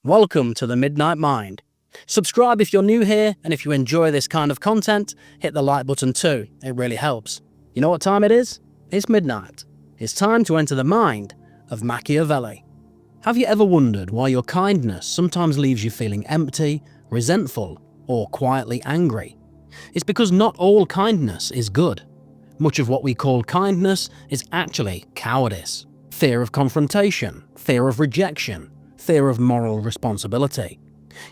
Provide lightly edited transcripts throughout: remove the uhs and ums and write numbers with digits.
Welcome to the Midnight Mind. Subscribe if you're new here, and if you enjoy this kind of content, hit the like button too, it really helps. You know what time it is? It's midnight. It's time to enter the mind of Machiavelli. Have you ever wondered why your kindness sometimes leaves you feeling empty, resentful, or quietly angry? It's because not all kindness is good. Much of what we call kindness is actually cowardice. Fear of confrontation, fear of rejection, fear of moral responsibility.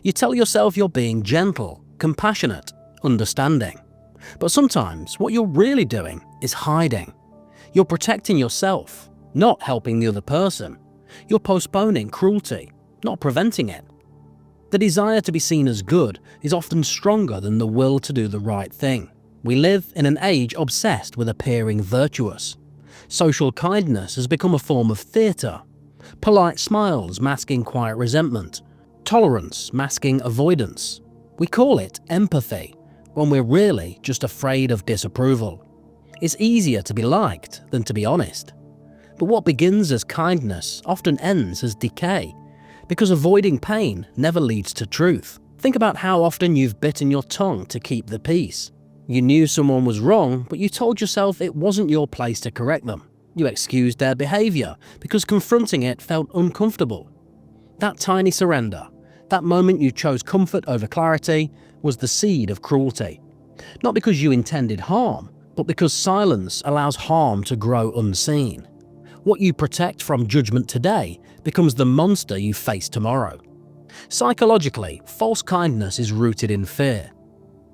You tell yourself you're being gentle, compassionate, understanding. But sometimes what you're really doing is hiding. You're protecting yourself, not helping the other person. You're postponing cruelty, not preventing it. The desire to be seen as good is often stronger than the will to do the right thing. We live in an age obsessed with appearing virtuous. Social kindness has become a form of theatre. Polite smiles masking quiet resentment. Tolerance masking avoidance. We call it empathy, when we're really just afraid of disapproval. It's easier to be liked than to be honest. But what begins as kindness often ends as decay, because avoiding pain never leads to truth. Think about how often you've bitten your tongue to keep the peace. You knew someone was wrong, but you told yourself it wasn't your place to correct them. You excused their behaviour because confronting it felt uncomfortable. That tiny surrender, that moment you chose comfort over clarity, was the seed of cruelty. Not because you intended harm, but because silence allows harm to grow unseen. What you protect from judgment today becomes the monster you face tomorrow. Psychologically, false kindness is rooted in fear.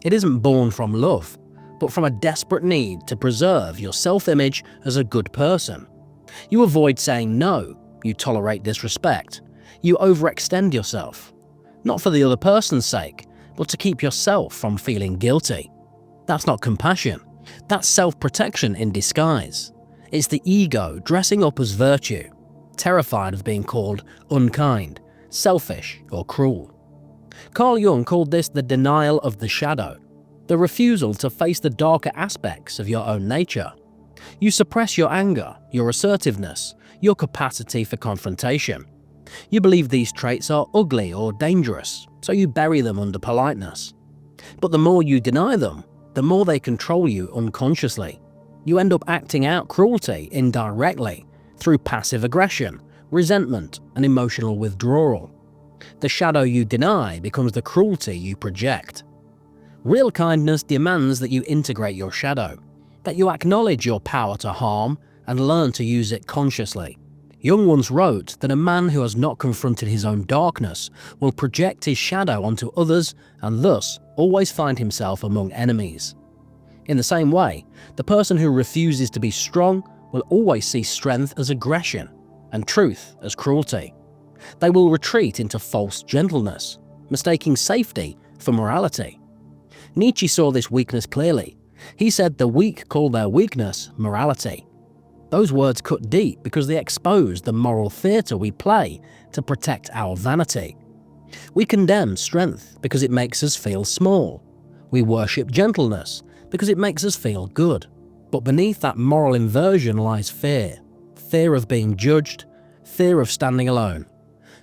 It isn't born from love, but from a desperate need to preserve your self-image as a good person. You avoid saying no, you tolerate disrespect, you overextend yourself. Not for the other person's sake, but to keep yourself from feeling guilty. That's not compassion, that's self-protection in disguise. It's the ego dressing up as virtue, terrified of being called unkind, selfish, or cruel. Carl Jung called this the denial of the shadow, the refusal to face the darker aspects of your own nature. You suppress your anger, your assertiveness, your capacity for confrontation. You believe these traits are ugly or dangerous, so you bury them under politeness. But the more you deny them, the more they control you unconsciously. You end up acting out cruelty indirectly, through passive aggression, resentment, and emotional withdrawal. The shadow you deny becomes the cruelty you project. Real kindness demands that you integrate your shadow, that you acknowledge your power to harm and learn to use it consciously. Jung once wrote that a man who has not confronted his own darkness will project his shadow onto others and thus always find himself among enemies. In the same way, the person who refuses to be strong will always see strength as aggression and truth as cruelty. They will retreat into false gentleness, mistaking safety for morality. Nietzsche saw this weakness clearly. He said the weak call their weakness morality. Those words cut deep because they expose the moral theatre we play to protect our vanity. We condemn strength because it makes us feel small. We worship gentleness because it makes us feel good. But beneath that moral inversion lies fear. Fear of being judged, fear of standing alone,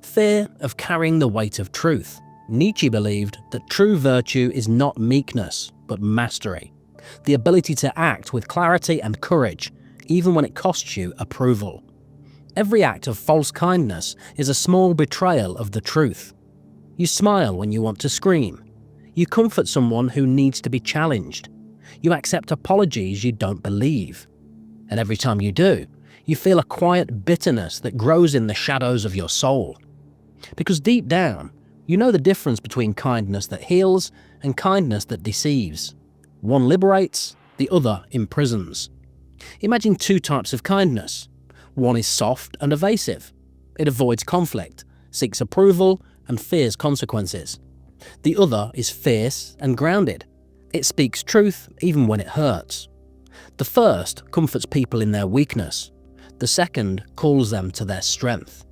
fear of carrying the weight of truth. Nietzsche believed that true virtue is not meekness, but mastery. The ability to act with clarity and courage, even when it costs you approval. Every act of false kindness is a small betrayal of the truth. You smile when you want to scream. You comfort someone who needs to be challenged. You accept apologies you don't believe. And every time you do, you feel a quiet bitterness that grows in the shadows of your soul. Because deep down, you know the difference between kindness that heals and kindness that deceives. One liberates, the other imprisons. Imagine two types of kindness. One is soft and evasive. It avoids conflict, seeks approval, and fears consequences. The other is fierce and grounded. It speaks truth even when it hurts. The first comforts people in their weakness. The second calls them to their strength.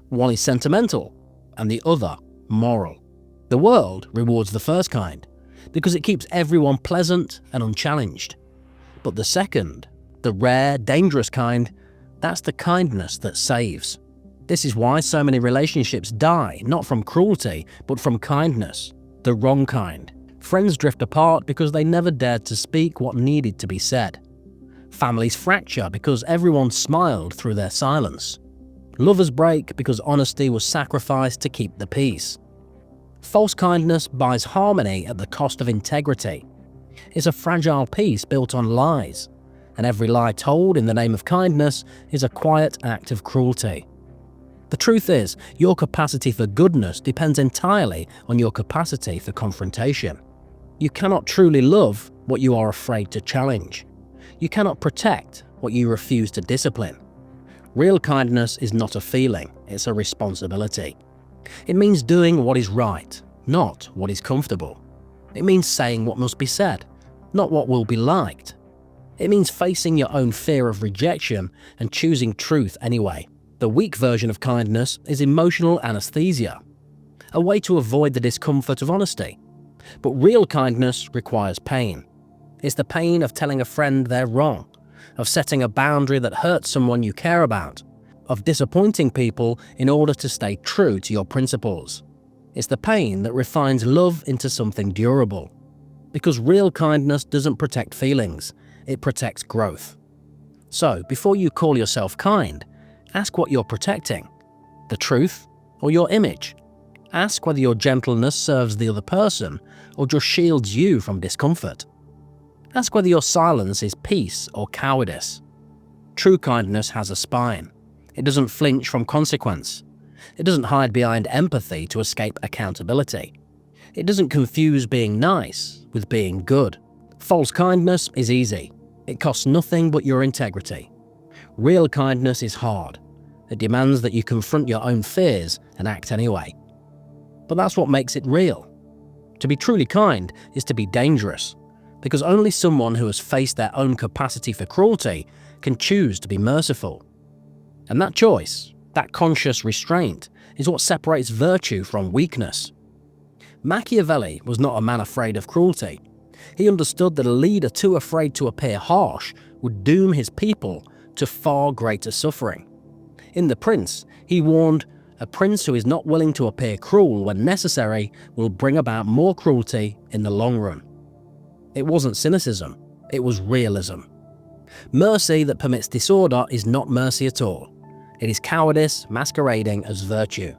One is sentimental, and the other moral. The world rewards the first kind because it keeps everyone pleasant and unchallenged. But the second, the rare, dangerous kind, that's the kindness that saves. This is why so many relationships die, not from cruelty, but from kindness, the wrong kind. Friends drift apart because they never dared to speak what needed to be said. Families fracture because everyone smiled through their silence. Lovers break because honesty was sacrificed to keep the peace. False kindness buys harmony at the cost of integrity. It's a fragile peace built on lies, and every lie told in the name of kindness is a quiet act of cruelty. The truth is, your capacity for goodness depends entirely on your capacity for confrontation. You cannot truly love what you are afraid to challenge. You cannot protect what you refuse to discipline. Real kindness is not a feeling, it's a responsibility. It means doing what is right, not what is comfortable. It means saying what must be said, not what will be liked. It means facing your own fear of rejection and choosing truth anyway. The weak version of kindness is emotional anesthesia, a way to avoid the discomfort of honesty. But real kindness requires pain. It's the pain of telling a friend they're wrong, of setting a boundary that hurts someone you care about, of disappointing people in order to stay true to your principles. It's the pain that refines love into something durable. Because real kindness doesn't protect feelings, it protects growth. So, before you call yourself kind, ask what you're protecting: the truth or your image? Ask whether your gentleness serves the other person or just shields you from discomfort. Ask whether your silence is peace or cowardice. True kindness has a spine. It doesn't flinch from consequence. It doesn't hide behind empathy to escape accountability. It doesn't confuse being nice with being good. False kindness is easy. It costs nothing but your integrity. Real kindness is hard. It demands that you confront your own fears and act anyway. But that's what makes it real. To be truly kind is to be dangerous, because only someone who has faced their own capacity for cruelty can choose to be merciful. And that choice, that conscious restraint, is what separates virtue from weakness. Machiavelli was not a man afraid of cruelty. He understood that a leader too afraid to appear harsh would doom his people to far greater suffering. In The Prince, he warned, "A prince who is not willing to appear cruel when necessary will bring about more cruelty in the long run." It wasn't cynicism, it was realism. Mercy that permits disorder is not mercy at all. It is cowardice masquerading as virtue.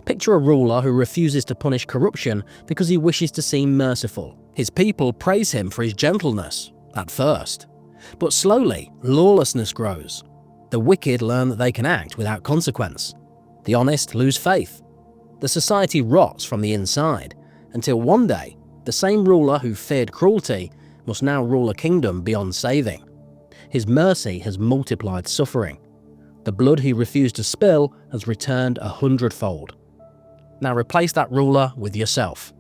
Picture a ruler who refuses to punish corruption because he wishes to seem merciful. His people praise him for his gentleness, at first. But slowly, lawlessness grows. The wicked learn that they can act without consequence. The honest lose faith. The society rots from the inside, until one day, the same ruler who feared cruelty must now rule a kingdom beyond saving. His mercy has multiplied suffering. The blood he refused to spill has returned 100-fold. Now replace that ruler with yourself.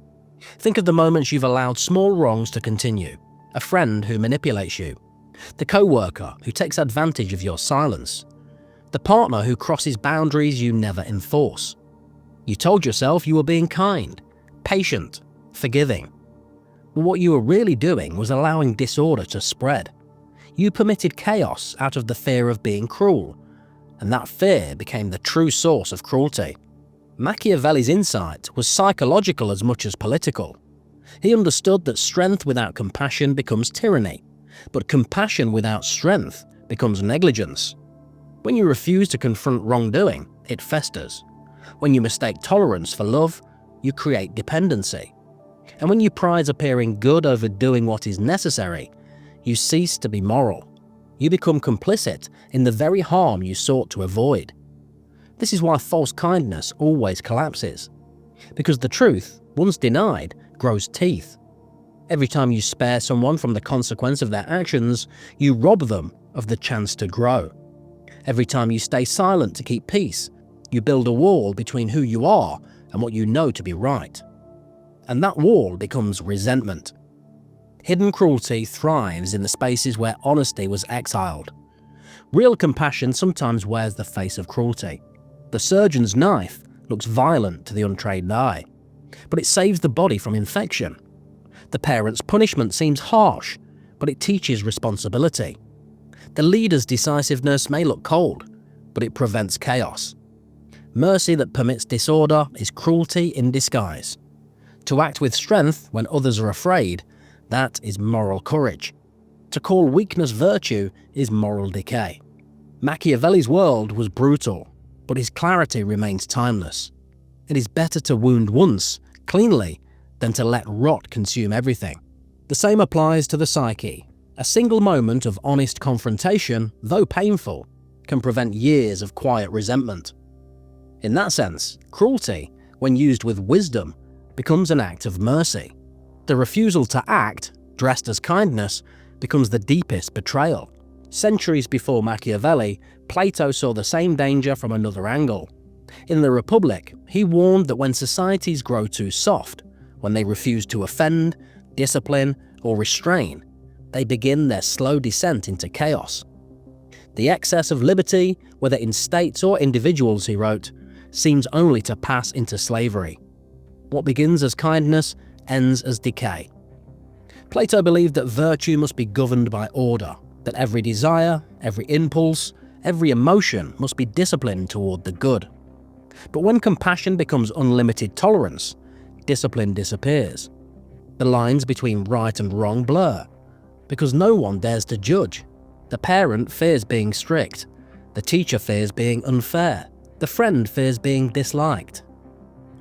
Think of the moments you've allowed small wrongs to continue. A friend who manipulates you. The co-worker who takes advantage of your silence. The partner who crosses boundaries you never enforce. You told yourself you were being kind, patient, forgiving. But what you were really doing was allowing disorder to spread. You permitted chaos out of the fear of being cruel, and that fear became the true source of cruelty. Machiavelli's insight was psychological as much as political. He understood that strength without compassion becomes tyranny, but compassion without strength becomes negligence. When you refuse to confront wrongdoing, it festers. When you mistake tolerance for love, you create dependency. And when you prize appearing good over doing what is necessary, you cease to be moral. You become complicit in the very harm you sought to avoid. This is why false kindness always collapses. Because the truth, once denied, grows teeth. Every time you spare someone from the consequence of their actions, you rob them of the chance to grow. Every time you stay silent to keep peace, you build a wall between who you are and what you know to be right. And that wall becomes resentment. Hidden cruelty thrives in the spaces where honesty was exiled. Real compassion sometimes wears the face of cruelty. The surgeon's knife looks violent to the untrained eye, but it saves the body from infection. The parent's punishment seems harsh, but it teaches responsibility. The leader's decisiveness may look cold, but it prevents chaos. Mercy that permits disorder is cruelty in disguise. To act with strength when others are afraid, that is moral courage. To call weakness virtue is moral decay. Machiavelli's world was brutal, but his clarity remains timeless. It is better to wound once, cleanly, than to let rot consume everything. The same applies to the psyche. A single moment of honest confrontation, though painful, can prevent years of quiet resentment. In that sense, cruelty, when used with wisdom, becomes an act of mercy. The refusal to act, dressed as kindness, becomes the deepest betrayal. Centuries before Machiavelli, Plato saw the same danger from another angle. In the Republic, he warned that when societies grow too soft, when they refuse to offend, discipline, or restrain, they begin their slow descent into chaos. The excess of liberty, whether in states or individuals, he wrote, seems only to pass into slavery. What begins as kindness ends as decay. Plato believed that virtue must be governed by order, that every desire, every impulse, every emotion must be disciplined toward the good. But when compassion becomes unlimited tolerance, discipline disappears. The lines between right and wrong blur, because no one dares to judge. The parent fears being strict, the teacher fears being unfair, the friend fears being disliked.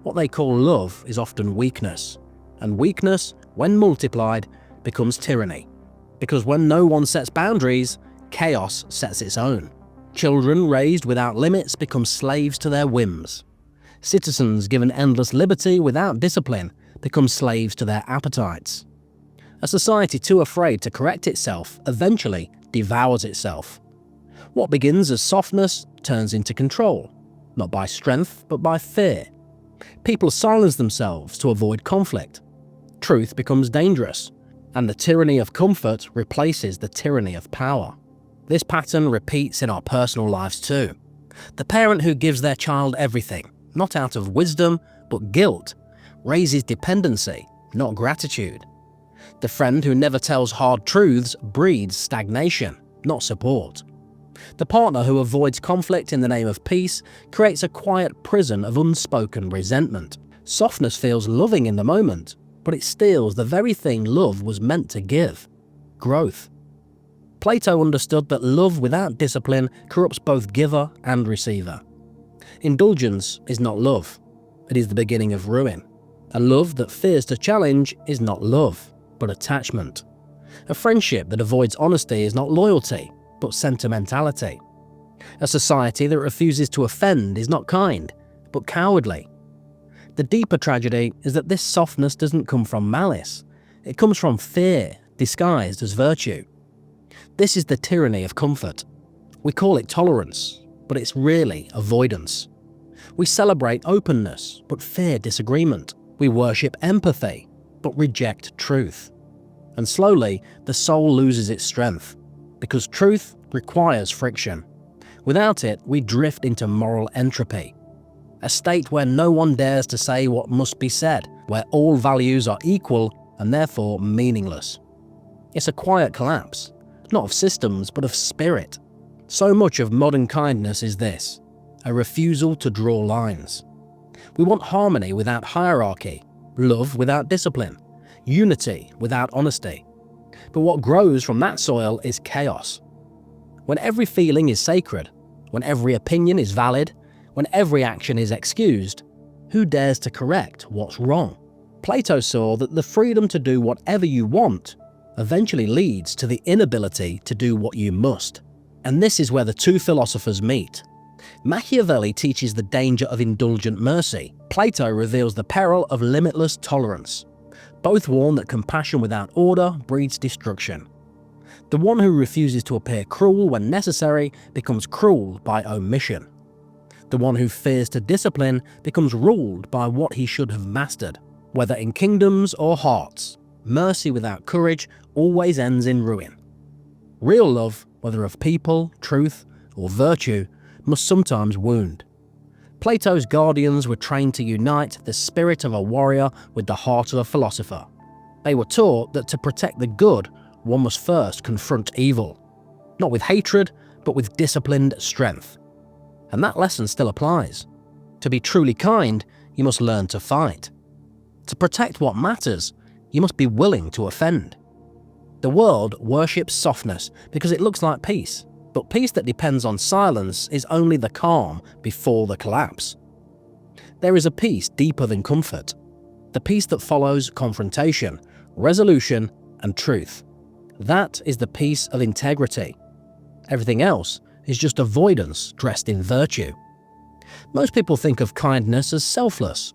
What they call love is often weakness, and weakness, when multiplied, becomes tyranny. Because when no one sets boundaries, chaos sets its own. Children raised without limits become slaves to their whims. Citizens given endless liberty without discipline become slaves to their appetites. A society too afraid to correct itself eventually devours itself. What begins as softness turns into control, not by strength but by fear. People silence themselves to avoid conflict. Truth becomes dangerous, and the tyranny of comfort replaces the tyranny of power. This pattern repeats in our personal lives too. The parent who gives their child everything, not out of wisdom but guilt, raises dependency, not gratitude. The friend who never tells hard truths breeds stagnation, not support. The partner who avoids conflict in the name of peace creates a quiet prison of unspoken resentment. Softness feels loving in the moment, but it steals the very thing love was meant to give: growth. Plato understood that love without discipline corrupts both giver and receiver. Indulgence is not love, it is the beginning of ruin. A love that fears to challenge is not love, but attachment. A friendship that avoids honesty is not loyalty, but sentimentality. A society that refuses to offend is not kind, but cowardly. The deeper tragedy is that this softness doesn't come from malice. It comes from fear, disguised as virtue. This is the tyranny of comfort. We call it tolerance, but it's really avoidance. We celebrate openness, but fear disagreement. We worship empathy, but reject truth. And slowly, the soul loses its strength, because truth requires friction. Without it, we drift into moral entropy. A state where no one dares to say what must be said, where all values are equal and therefore meaningless. It's a quiet collapse, not of systems but of spirit. So much of modern kindness is this: a refusal to draw lines. We want harmony without hierarchy, love without discipline, unity without honesty. But what grows from that soil is chaos. When every feeling is sacred, when every opinion is valid, when every action is excused, who dares to correct what's wrong? Plato saw that the freedom to do whatever you want eventually leads to the inability to do what you must. And this is where the two philosophers meet. Machiavelli teaches the danger of indulgent mercy. Plato reveals the peril of limitless tolerance. Both warn that compassion without order breeds destruction. The one who refuses to appear cruel when necessary becomes cruel by omission. The one who fears to discipline becomes ruled by what he should have mastered. Whether in kingdoms or hearts, mercy without courage always ends in ruin. Real love, whether of people, truth, or virtue, must sometimes wound. Plato's guardians were trained to unite the spirit of a warrior with the heart of a philosopher. They were taught that to protect the good, one must first confront evil, not with hatred, but with disciplined strength. And that lesson still applies. To be truly kind, you must learn to fight. To protect what matters, you must be willing to offend. The world worships softness because it looks like peace, but peace that depends on silence is only the calm before the collapse. There is a peace deeper than comfort, the peace that follows confrontation, resolution, and truth. That is the peace of integrity. Everything else is just avoidance dressed in virtue. Most people think of kindness as selfless,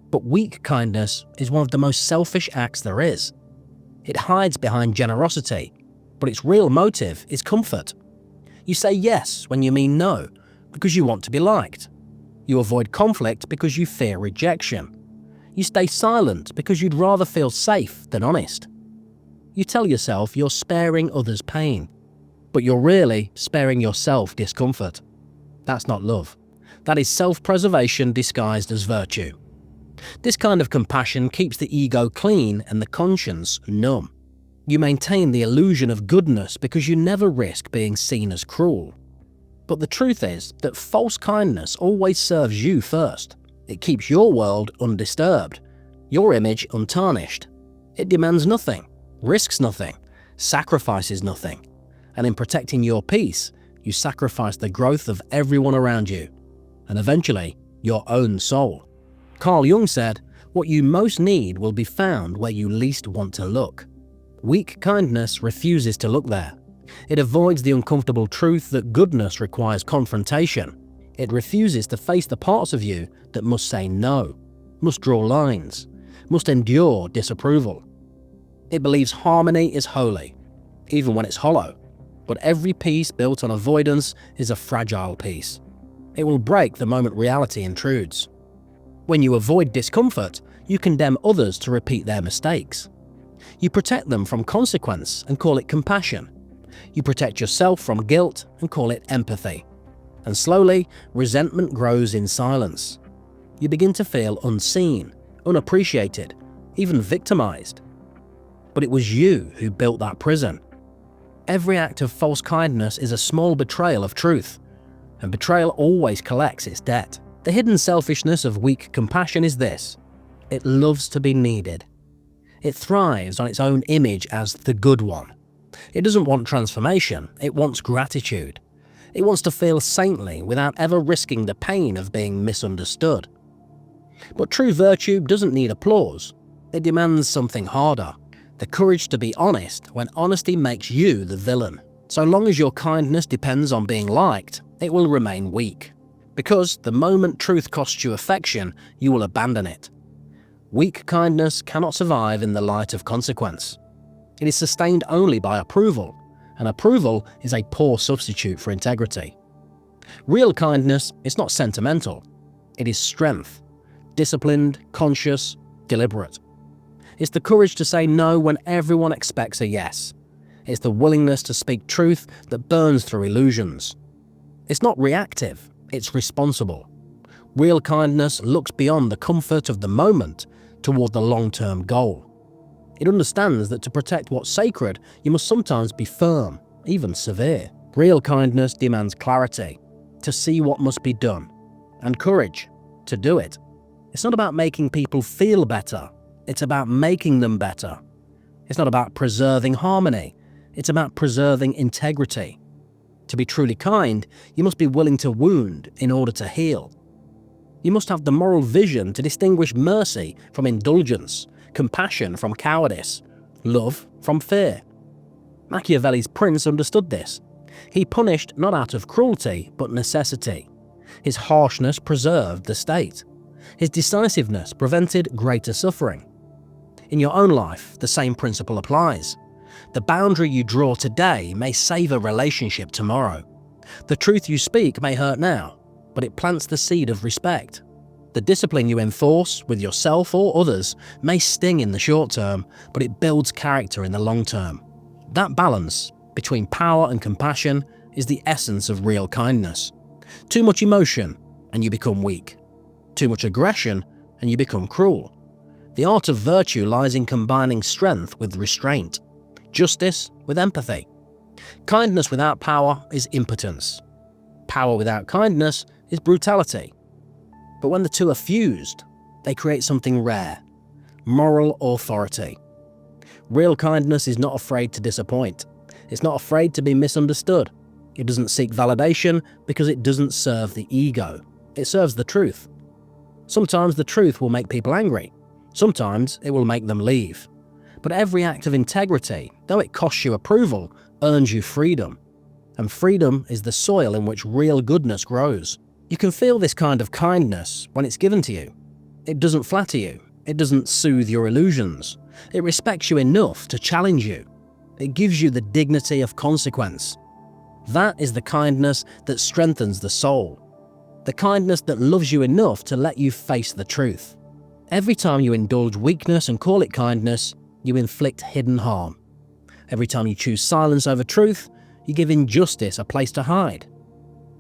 but weak kindness is one of the most selfish acts there is. It hides behind generosity, but its real motive is comfort. You say yes when you mean no, because you want to be liked. You avoid conflict because you fear rejection. You stay silent because you'd rather feel safe than honest. You tell yourself you're sparing others pain, but you're really sparing yourself discomfort. That's not love. That is self-preservation disguised as virtue. This kind of compassion keeps the ego clean and the conscience numb. You maintain the illusion of goodness because you never risk being seen as cruel. But the truth is that false kindness always serves you first. It keeps your world undisturbed, your image untarnished. It demands nothing, risks nothing, sacrifices nothing. And in protecting your peace, you sacrifice the growth of everyone around you, and eventually, your own soul. Carl Jung said, "What you most need will be found where you least want to look." Weak kindness refuses to look there. It avoids the uncomfortable truth that goodness requires confrontation. It refuses to face the parts of you that must say no, must draw lines, must endure disapproval. It believes harmony is holy, even when it's hollow. But every peace built on avoidance is a fragile peace. It will break the moment reality intrudes. When you avoid discomfort, you condemn others to repeat their mistakes. You protect them from consequence and call it compassion. You protect yourself from guilt and call it empathy. And slowly, resentment grows in silence. You begin to feel unseen, unappreciated, even victimized. But it was you who built that prison. Every act of false kindness is a small betrayal of truth, and betrayal always collects its debt. The hidden selfishness of weak compassion is this: it loves to be needed. It thrives on its own image as the good one. It doesn't want transformation, it wants gratitude. It wants to feel saintly without ever risking the pain of being misunderstood. But true virtue doesn't need applause. It demands something harder: the courage to be honest when honesty makes you the villain. So long as your kindness depends on being liked, it will remain weak. Because the moment truth costs you affection, you will abandon it. Weak kindness cannot survive in the light of consequence. It is sustained only by approval, and approval is a poor substitute for integrity. Real kindness is not sentimental. It is strength, disciplined, conscious, deliberate. It's the courage to say no when everyone expects a yes. It's the willingness to speak truth that burns through illusions. It's not reactive, it's responsible. Real kindness looks beyond the comfort of the moment toward the long-term goal. It understands that to protect what's sacred, you must sometimes be firm, even severe. Real kindness demands clarity, to see what must be done, and courage, to do it. It's not about making people feel better, it's about making them better. It's not about preserving harmony, it's about preserving integrity. To be truly kind, you must be willing to wound in order to heal. You must have the moral vision to distinguish mercy from indulgence, compassion from cowardice, love from fear. Machiavelli's prince understood this. He punished not out of cruelty, but necessity. His harshness preserved the state. His decisiveness prevented greater suffering. In your own life, the same principle applies. The boundary you draw today may save a relationship tomorrow. The truth you speak may hurt now, but it plants the seed of respect. The discipline you enforce with yourself or others may sting in the short term, but it builds character in the long term. That balance between power and compassion is the essence of real kindness. Too much emotion, and you become weak. Too much aggression, and you become cruel. The art of virtue lies in combining strength with restraint, justice with empathy. Kindness without power is impotence. Power without kindness is brutality. But when the two are fused, they create something rare: moral authority. Real kindness is not afraid to disappoint. It's not afraid to be misunderstood. It doesn't seek validation because it doesn't serve the ego. It serves the truth. Sometimes the truth will make people angry. Sometimes it will make them leave. But every act of integrity, though it costs you approval, earns you freedom. And freedom is the soil in which real goodness grows. You can feel this kind of kindness when it's given to you. It doesn't flatter you. It doesn't soothe your illusions. It respects you enough to challenge you. It gives you the dignity of consequence. That is the kindness that strengthens the soul. The kindness that loves you enough to let you face the truth. Every time you indulge weakness and call it kindness, you inflict hidden harm. Every time you choose silence over truth, you give injustice a place to hide.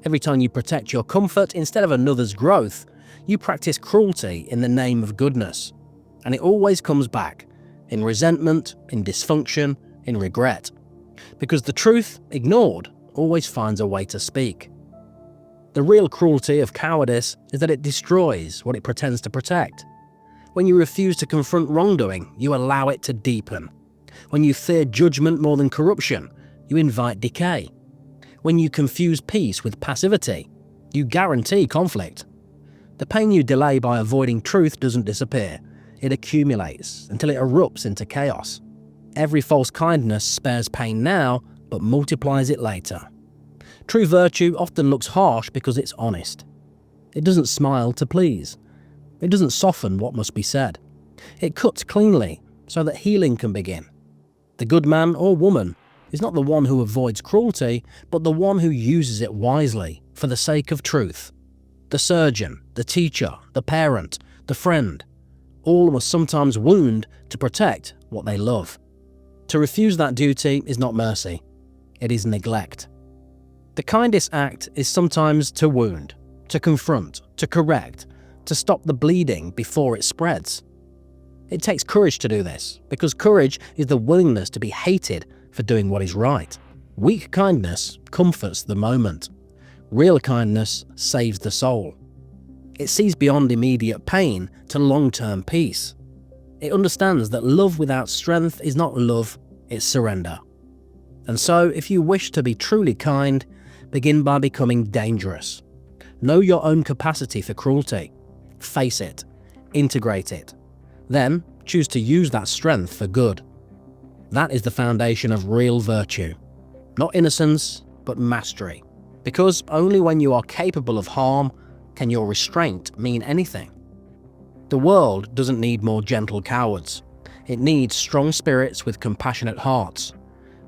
Every time you protect your comfort instead of another's growth, you practice cruelty in the name of goodness. And it always comes back, in resentment, in dysfunction, in regret. Because the truth, ignored, always finds a way to speak. The real cruelty of cowardice is that it destroys what it pretends to protect. When you refuse to confront wrongdoing, you allow it to deepen. When you fear judgment more than corruption, you invite decay. When you confuse peace with passivity, you guarantee conflict. The pain you delay by avoiding truth doesn't disappear. It accumulates until it erupts into chaos. Every false kindness spares pain now, but multiplies it later. True virtue often looks harsh because it's honest. It doesn't smile to please. It doesn't soften what must be said. It cuts cleanly so that healing can begin. The good man or woman is not the one who avoids cruelty, but the one who uses it wisely for the sake of truth. The surgeon, the teacher, the parent, the friend, all must sometimes wound to protect what they love. To refuse that duty is not mercy, it is neglect. The kindest act is sometimes to wound, to confront, to correct, to stop the bleeding before it spreads. It takes courage to do this, because courage is the willingness to be hated for doing what is right. Weak kindness comforts the moment. Real kindness saves the soul. It sees beyond immediate pain to long-term peace. It understands that love without strength is not love, it's surrender. And so, if you wish to be truly kind, begin by becoming dangerous. Know your own capacity for cruelty. Face it. Integrate it. Then, choose to use that strength for good. That is the foundation of real virtue. Not innocence, but mastery. Because only when you are capable of harm can your restraint mean anything. The world doesn't need more gentle cowards. It needs strong spirits with compassionate hearts.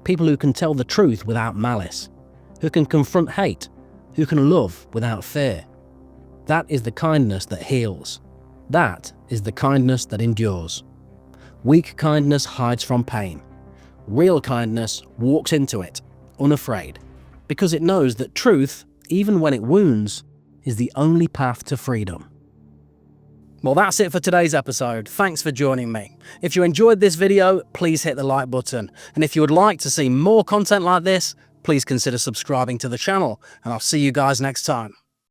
People who can tell the truth without malice. Who can confront hate. Who can love without fear. That is the kindness that heals. That is the kindness that endures. Weak kindness hides from pain. Real kindness walks into it, unafraid, because it knows that truth, even when it wounds, is the only path to freedom. Well, that's it for today's episode. Thanks for joining me. If you enjoyed this video, please hit the like button. And if you would like to see more content like this, please consider subscribing to the channel, and I'll see you guys next time.